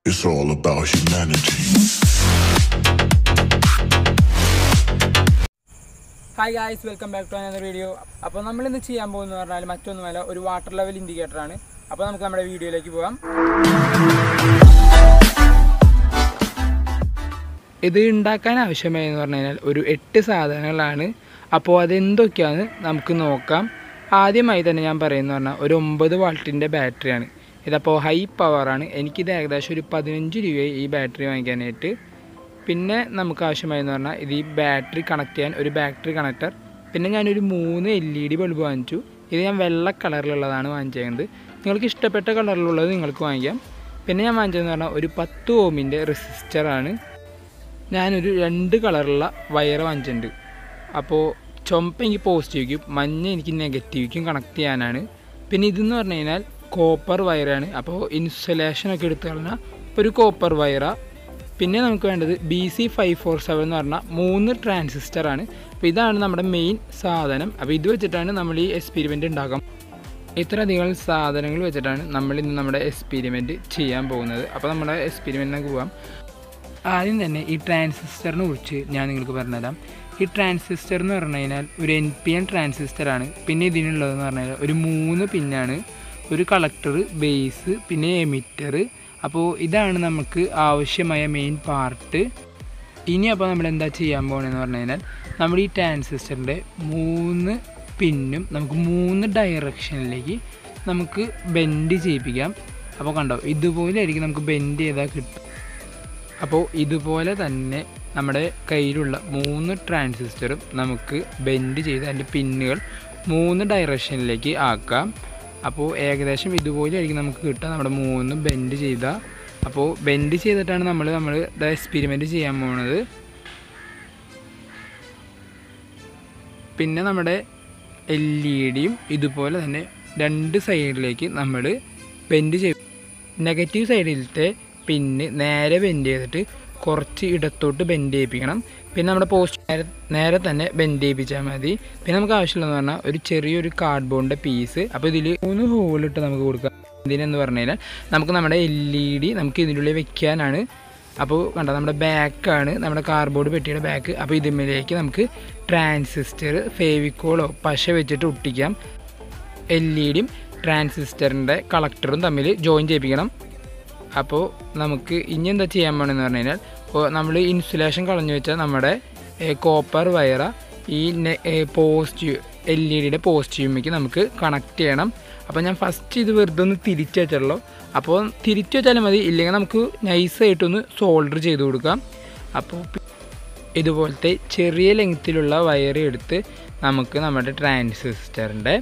It's all about humanity. Hi guys, welcome back to another video. അപ്പോൾ നമ്മൾ ഇന്ന് ചെയ്യാൻ പോകുന്നത് പറഞ്ഞാൽ മറ്റൊന്നുമല്ല ഒരു വാട്ടർ ലെവൽ ഇൻഡിക്കേറ്റർ ആണ്. അപ്പോൾ നമുക്ക് നമ്മുടെ വീഡിയോയിലേക്ക് പോകാം. ഇത് ഉണ്ടാക്കാൻ ആവശ്യമായെന്ന് പറഞ്ഞാൽ ഒരു 8 സാധനങ്ങളാണ്. അപ്പോൾ അതെന്തൊക്കെയാണ് നമുക്ക് നോക്കാം. ആദ്യമായി തന്നെ ഞാൻ പറയുന്നത് പറഞ്ഞാൽ ഒരു 9 വാൾട്ടിൻ്റെ ബാറ്ററിയാണ്. ഇതപ്പോൾ ഹൈ പവറാണ്. എനിക്കിത് ഏകദേശം ഒരു 15 രൂപയായി ഈ ബാറ്ററി വാങ്ങിക്കാനായിട്ട്. പിന്നെ നമുക്ക് ആവശ്യമായെന്ന് പറഞ്ഞാൽ ഇത് ഈ ബാറ്ററി കണക്ട് ചെയ്യാൻ ഒരു ബാറ്ററി കണക്ടർ. പിന്നെ ഞാനൊരു 3 LED ബൾബ് വാങ്ങിച്ചു. ഇത് ഞാൻ വെള്ള കളറിലുള്ളതാണ് വാങ്ങിച്ചത്. നിങ്ങൾക്ക് ഇഷ്ടപ്പെട്ട കളറിലുള്ളത് നിങ്ങൾക്ക് വാങ്ങിക്കാം. പിന്നെ ഞാൻ വാങ്ങിച്ചതെന്ന് പറഞ്ഞാൽ ഒരു 10 ഓമിൻ്റെ റെസിസ്റ്ററാണ്. ഞാനൊരു 2 കളറുള്ള വയർ വാങ്ങിച്ചിട്ടുണ്ട്. അപ്പോൾ ചുമപ്പ് എനിക്ക് പോസിറ്റീവിക്കും മഞ്ഞ എനിക്ക് നെഗറ്റീവിക്കും കണക്ട് ചെയ്യാനാണ്. പിന്നെ ഇതെന്ന് പറഞ്ഞു കഴിഞ്ഞാൽ കോപ്പർ വയറാണ്. അപ്പോൾ ഇൻസുലേഷനൊക്കെ എടുത്തു കഴിഞ്ഞാൽ ഒരു കോപ്പർ വയറാണ്. പിന്നെ നമുക്ക് വേണ്ടത് BC547 എന്ന് പറഞ്ഞാൽ 3 ട്രാൻസിസ്റ്ററാണ്. അപ്പോൾ ഇതാണ് നമ്മുടെ മെയിൻ സാധനം. അപ്പോൾ ഇത് വെച്ചിട്ടാണ് നമ്മൾ ഈ എക്സ്പെരിമെൻ്റ് ഉണ്ടാക്കാം. ഇത്രയധികം സാധനങ്ങൾ വെച്ചിട്ടാണ് നമ്മൾ ഇന്ന് നമ്മുടെ എക്സ്പെരിമെൻറ്റ് ചെയ്യാൻ പോകുന്നത്. അപ്പോൾ നമ്മുടെ എക്സ്പെരിമെൻറ്റിലേക്ക് പോകാം. ആദ്യം തന്നെ ഈ ട്രാൻസിസ്റ്ററിനെ കുറിച്ച് ഞാൻ നിങ്ങൾക്ക് പറഞ്ഞുതരാം. ഈ ട്രാൻസിസ്റ്റർ എന്ന് പറഞ്ഞു കഴിഞ്ഞാൽ ഒരു NPN ട്രാൻസിസ്റ്ററാണ്. പിന്നെ ഇതിനുള്ളതെന്ന് പറഞ്ഞു കഴിഞ്ഞാൽ ഒരു 3 പിന്നാണ്, ഒരു കളക്ടർ, ബേസ്, പിന്നെ എമിറ്റർ. അപ്പോൾ ഇതാണ് നമുക്ക് ആവശ്യമായ മെയിൻ പാർട്ട്. ഇനി അപ്പോൾ നമ്മൾ എന്താ ചെയ്യാൻ പോകണമെന്ന് പറഞ്ഞു കഴിഞ്ഞാൽ നമ്മൾ ഈ ട്രാൻസിസ്റ്ററിൻ്റെ 3 പിന്നും നമുക്ക് 3 ഡയറക്ഷനിലേക്ക് നമുക്ക് ബെൻഡ് ചെയ്യിപ്പിക്കാം. അപ്പോൾ കണ്ടോ, ഇതുപോലെ ആയിരിക്കും നമുക്ക് ബെൻഡ് ചെയ്താൽ കിട്ടും. അപ്പോൾ ഇതുപോലെ തന്നെ നമ്മുടെ കയ്യിലുള്ള 3 ട്രാൻസിസ്റ്ററും നമുക്ക് ബെൻഡ് ചെയ്ത് അതിൻ്റെ പിന്നുകൾ 3 ഡയറക്ഷനിലേക്ക് ആക്കാം. അപ്പോൾ ഏകദേശം ഇതുപോലെ ആയിരിക്കും നമുക്ക് കിട്ടുക നമ്മുടെ 3 ബെൻഡ് ചെയ്താൽ. അപ്പോൾ ബെൻഡ് ചെയ്തിട്ടാണ് നമ്മൾ എക്സ്പെരിമെൻറ്റ് ചെയ്യാൻ പോകുന്നത്. പിന്നെ നമ്മുടെ LED-യും ഇതുപോലെ തന്നെ 2 സൈഡിലേക്ക് നമ്മൾ ബെൻഡ് ചെയ്യും. നെഗറ്റീവ് സൈഡിലത്തെ പിന്ന് നേരെ ബെൻഡ് ചെയ്തിട്ട് കുറച്ച് ഇടത്തോട്ട് ബെൻഡ് ചെയ്യിപ്പിക്കണം. പിന്നെ നമ്മുടെ പോസ്റ്റ് നേരെ തന്നെ ബെൻഡ് ചെയ്യിപ്പിച്ചാൽ മതി. പിന്നെ നമുക്ക് ആവശ്യമുള്ളതെന്ന് പറഞ്ഞാൽ ഒരു ചെറിയൊരു കാർഡ്ബോർഡിൻ്റെ പീസ്. അപ്പോൾ ഇതിൽ 3 ഹോളിട്ട് നമുക്ക് കൊടുക്കാം. ഇതിനെന്ന് പറഞ്ഞു കഴിഞ്ഞാൽ നമുക്ക് നമ്മുടെ LED നമുക്ക് ഇതിനുള്ളിൽ വെക്കാനാണ്. അപ്പോൾ കണ്ടോ, നമ്മുടെ ബാക്കാണ് നമ്മുടെ കാർഡ്ബോർഡ് പെട്ടിയുടെ ബാക്ക്. അപ്പോൾ ഇതിലേക്ക് നമുക്ക് ട്രാൻസിസ്റ്റർ ഫേവിക്കോളോ പശ വെച്ചിട്ട് ഒട്ടിക്കാം. LED-യും ട്രാൻസിസ്റ്ററിൻ്റെ കളക്ടറും തമ്മിൽ ജോയിൻ ചെയ്യിപ്പിക്കണം. അപ്പോൾ നമുക്ക് ഇനി എന്താ ചെയ്യാൻ പോകണമെന്ന് പറഞ്ഞു കഴിഞ്ഞാൽ നമ്മൾ ഇൻസുലേഷൻ കളഞ്ഞു വെച്ചാൽ നമ്മുടെ കോപ്പർ വയറ ഈ പോസിറ്റീവ് LED-യുടെ പോസിറ്റീവിലേക്ക് നമുക്ക് കണക്ട് ചെയ്യണം. അപ്പോൾ ഞാൻ ഫസ്റ്റ് ഇത് വെറുതെ ഒന്ന് തിരിച്ചു വെച്ചല്ലോ. അപ്പോൾ തിരിച്ചു വെച്ചാലും മതി, ഇല്ലെങ്കിൽ നമുക്ക് നൈസായിട്ടൊന്ന് സോൾഡർ ചെയ്ത് കൊടുക്കാം. അപ്പോൾ ഇതുപോലത്തെ ചെറിയ ലെങ്ത്തിലുള്ള വയർ എടുത്ത് നമുക്ക് നമ്മുടെ ട്രാൻസിസ്റ്ററിൻ്റെ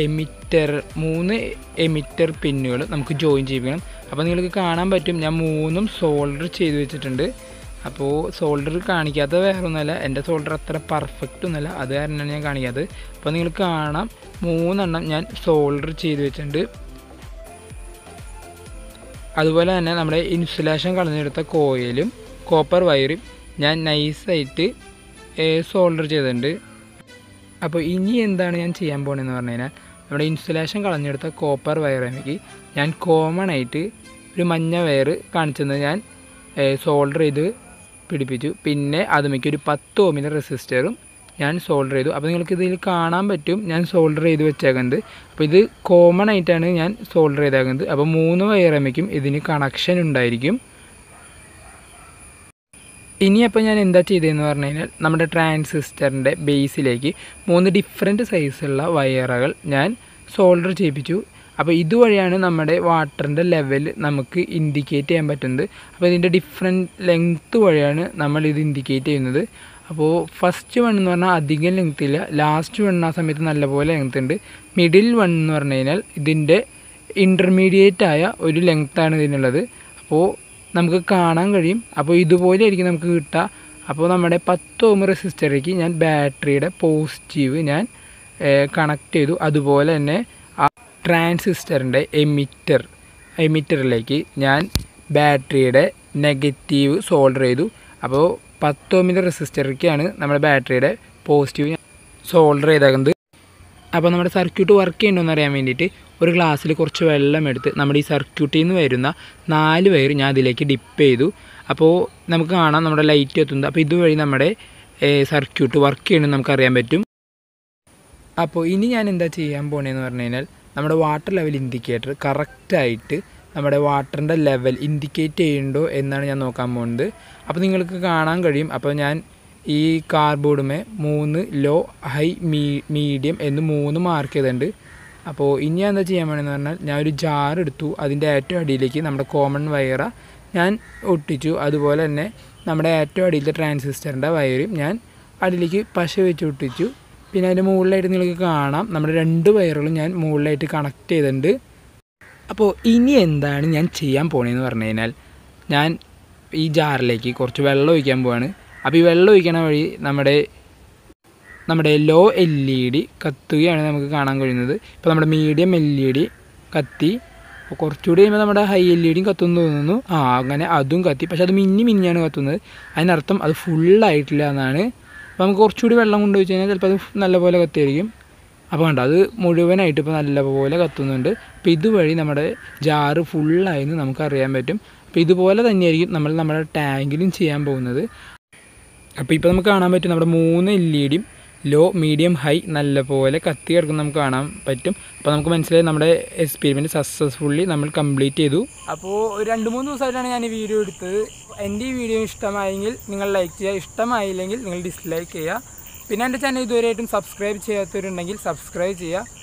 എമിറ്റർ 3 എമിറ്റർ പിന്നുകൾ നമുക്ക് ജോയിൻ ചെയ്യിക്കണം. അപ്പോൾ നിങ്ങൾക്ക് കാണാൻ പറ്റും ഞാൻ 3ഉം സോൾഡർ ചെയ്ത് വെച്ചിട്ടുണ്ട്. അപ്പോൾ സോൾഡർ കാണിക്കാത്ത വേറെ ഒന്നുമല്ല, എൻ്റെ സോൾഡർ അത്ര പെർഫെക്റ്റ് ഒന്നുമല്ല, അത് കാരണമാണ് ഞാൻ കാണിക്കാത്തത്. അപ്പോൾ നിങ്ങൾക്ക് കാണാം 3 എണ്ണം ഞാൻ സോൾഡർ ചെയ്ത് വെച്ചിട്ടുണ്ട്. അതുപോലെ തന്നെ നമ്മുടെ ഇൻസുലേഷൻ കളഞ്ഞെടുത്ത കോയിലും കോപ്പർ വയറും ഞാൻ നൈസായിട്ട് സോൾഡർ ചെയ്തിട്ടുണ്ട്. അപ്പോൾ ഇനി എന്താണ് ഞാൻ ചെയ്യാൻ പോകുന്നതെന്ന് പറഞ്ഞു കഴിഞ്ഞാൽ നമ്മുടെ ഇൻസുലേഷൻ കളഞ്ഞെടുത്ത കോപ്പർ വയറിലേക്ക് ഞാൻ കോമൺ ആയിട്ട് ഒരു മഞ്ഞ വയർ കാണിച്ചത് ഞാൻ സോൾഡർ ചെയ്ത് പിടിപ്പിച്ചു. പിന്നെ അതുമേക്ക് ഒരു 10 ഓമിൻ്റെ റെസിസ്റ്ററും ഞാൻ സോൾഡർ ചെയ്തു. അപ്പോൾ നിങ്ങൾക്ക് ഇതിൽ കാണാൻ പറ്റും ഞാൻ സോൾഡർ ചെയ്ത് വെച്ചേക്കുന്നത്. അപ്പോൾ ഇത് കോമൺ ആയിട്ടാണ് ഞാൻ സോൾഡർ ചെയ്തേക്കുന്നത്. അപ്പോൾ 3 വയറമ്മയ്ക്കും ഇതിന് കണക്ഷൻ ഉണ്ടായിരിക്കും. ഇനിയപ്പോൾ ഞാൻ എന്താ ചെയ്തതെന്ന് പറഞ്ഞു കഴിഞ്ഞാൽ നമ്മുടെ ട്രാൻസിസ്റ്ററിൻ്റെ ബേസിലേക്ക് 3 ഡിഫറെൻറ്റ് സൈസുള്ള വയറുകൾ ഞാൻ സോൾഡർ ചെയ്യിപ്പിച്ചു. അപ്പോൾ ഇതുവഴിയാണ് നമ്മുടെ വാട്ടറിൻ്റെ ലെവൽ നമുക്ക് ഇൻഡിക്കേറ്റ് ചെയ്യാൻ പറ്റുന്നത്. അപ്പോൾ ഇതിൻ്റെ ഡിഫറെൻറ്റ് ലെങ്ത്ത് വഴിയാണ് നമ്മളിത് ഇൻഡിക്കേറ്റ് ചെയ്യുന്നത്. അപ്പോൾ ഫസ്റ്റ് വൺ എന്ന് പറഞ്ഞാൽ അധികം ലെങ്ത്ത് ഇല്ല, ലാസ്റ്റ് വൺ ആ സമയത്ത് നല്ലപോലെ ലെങ്ത്ത് ഉണ്ട്. മിഡിൽ വൺ എന്ന് പറഞ്ഞു കഴിഞ്ഞാൽ ഇതിൻ്റെ ഇൻ്റർമീഡിയറ്റ് ആയ ഒരു ലെങ്ത്താണ് ഇതിനുള്ളത്. അപ്പോൾ നമുക്ക് കാണാൻ കഴിയും. അപ്പോൾ ഇതുപോലെ ആയിരിക്കും നമുക്ക് കിട്ടുക. അപ്പോൾ നമ്മുടെ 10 ഓം റെസിസ്റ്ററിലേക്ക് ഞാൻ ബാറ്ററിയുടെ പോസിറ്റീവ് ഞാൻ കണക്ട് ചെയ്തു. അതുപോലെ തന്നെ ആ ട്രാൻസിസ്റ്ററിൻ്റെ എമിറ്ററിലേക്ക് ഞാൻ ബാറ്ററിയുടെ നെഗറ്റീവ് സോൾഡർ ചെയ്തു. അപ്പോൾ 10 ഓമിൻ്റെ റെസിസ്റ്ററിലേക്കാണ് നമ്മുടെ ബാറ്ററിയുടെ പോസിറ്റീവ് സോൾഡർ ചെയ്തേക്കുന്നത്. അപ്പോൾ നമ്മുടെ സർക്യൂട്ട് വർക്ക് ചെയ്യണമെന്ന് അറിയാൻ വേണ്ടിയിട്ട് ഒരു ഗ്ലാസ്സിൽ കുറച്ച് വെള്ളം എടുത്ത് നമ്മുടെ ഈ സർക്യൂട്ടിൽ നിന്ന് വരുന്ന 4 വയർ ഞാൻ അതിലേക്ക് ഡിപ്പ് ചെയ്തു. അപ്പോൾ നമുക്ക് കാണാം നമ്മുടെ ലൈറ്റ് എത്തുന്നത്. അപ്പോൾ ഇതുവഴി നമ്മുടെ സർക്യൂട്ട് വർക്ക് ചെയ്യണമെന്ന് നമുക്കറിയാൻ പറ്റും. അപ്പോൾ ഇനി ഞാൻ എന്താ ചെയ്യാൻ പോണേന്ന് പറഞ്ഞു കഴിഞ്ഞാൽ നമ്മുടെ വാട്ടർ ലെവൽ ഇൻഡിക്കേറ്റർ കറക്റ്റായിട്ട് നമ്മുടെ വാട്ടറിൻ്റെ ലെവൽ ഇൻഡിക്കേറ്റ് ചെയ്യുന്നുണ്ടോ എന്നാണ് ഞാൻ നോക്കാൻ പോകുന്നത്. അപ്പോൾ നിങ്ങൾക്ക് കാണാൻ കഴിയും. അപ്പോൾ ഞാൻ ഈ കാർഡ്ബോർഡുമേ 3 ലോ, ഹൈ, മീഡിയം എന്ന് 3 മാർക്ക് ചെയ്തിട്ടുണ്ട്. അപ്പോൾ ഇനി ഞാൻ എന്താ ചെയ്യാൻ വേണമെന്ന് പറഞ്ഞാൽ ഞാൻ ഒരു ജാർ എടുത്തു. അതിൻ്റെ ഏറ്റവും അടിയിലേക്ക് നമ്മുടെ കോമൺ വയർ ഞാൻ ഒട്ടിച്ചു. അതുപോലെ തന്നെ നമ്മുടെ ഏറ്റവും അടിയിലത്തെ ട്രാൻസിസ്റ്ററിൻ്റെ വയറും ഞാൻ അതിലേക്ക് പശ വെച്ച് ഒട്ടിച്ചു. പിന്നെ അതിൻ്റെ മുകളിലായിട്ട് നിങ്ങൾക്ക് കാണാം നമ്മുടെ 2 വയറുകളും ഞാൻ മുകളിലായിട്ട് കണക്ട് ചെയ്തിട്ടുണ്ട്. അപ്പോൾ ഇനി എന്താണ് ഞാൻ ചെയ്യാൻ പോണതെന്ന് പറഞ്ഞു കഴിഞ്ഞാൽ ഞാൻ ഈ ജാറിലേക്ക് കുറച്ച് വെള്ളം ഒഴിക്കാൻ പോവാണ്. അപ്പോൾ ഈ വെള്ളം ഒഴിക്കണ വഴി നമ്മുടെ ലോ LED കത്തുകയാണ് നമുക്ക് കാണാൻ കഴിയുന്നത്. ഇപ്പോൾ നമ്മുടെ മീഡിയം LED കത്തി. അപ്പോൾ കുറച്ചുകൂടി കഴിയുമ്പോൾ നമ്മുടെ ഹൈ LEDയും കത്തുമെന്ന് തോന്നുന്നു. അങ്ങനെ അതും കത്തി. പക്ഷെ അത് മിന്നിയാണ് കത്തുന്നത്. അതിനർത്ഥം അത് ഫുള്ളായിട്ടില്ല എന്നാണ്. അപ്പോൾ നമുക്ക് കുറച്ചുകൂടി വെള്ളം കൊണ്ടുപോയി കഴിഞ്ഞാൽ ചിലപ്പോൾ അത് നല്ലപോലെ കത്തിയായിരിക്കും. അപ്പോൾ കണ്ടോ അത് മുഴുവനായിട്ട് ഇപ്പോൾ നല്ലപോലെ കത്തുന്നുണ്ട്. അപ്പോൾ ഇതുവഴി നമ്മുടെ ജാറ് ഫുള്ളായെന്ന് നമുക്കറിയാൻ പറ്റും. അപ്പോൾ ഇതുപോലെ തന്നെയായിരിക്കും നമ്മൾ നമ്മുടെ ടാങ്കിലും ചെയ്യാൻ പോകുന്നത്. അപ്പോൾ ഇപ്പോൾ നമുക്ക് കാണാൻ പറ്റും നമ്മുടെ 3 LEDയും ലോ, മീഡിയം, ഹൈ നല്ലപോലെ കത്തി കിടക്കുന്ന നമുക്ക് കാണാൻ പറ്റും. അപ്പോൾ നമുക്ക് മനസ്സിലായി നമ്മുടെ എക്സ്പെരിമെൻറ്റ് സക്സസ്ഫുള്ളി നമ്മൾ കംപ്ലീറ്റ് ചെയ്തു. അപ്പോൾ 2-3 ദിവസമായിട്ടാണ് ഞാൻ ഈ വീഡിയോ എടുത്തത്. എൻ്റെ ഈ വീഡിയോ ഇഷ്ടമായെങ്കിൽ നിങ്ങൾ ലൈക്ക് ചെയ്യുക, ഇഷ്ടമായില്ലെങ്കിൽ നിങ്ങൾ ഡിസ്ലൈക്ക് ചെയ്യുക. പിന്നെ എൻ്റെ ചാനൽ ഇതുവരെയായിട്ടും സബ്സ്ക്രൈബ് ചെയ്യാത്തവരുണ്ടെങ്കിൽ സബ്സ്ക്രൈബ് ചെയ്യുക.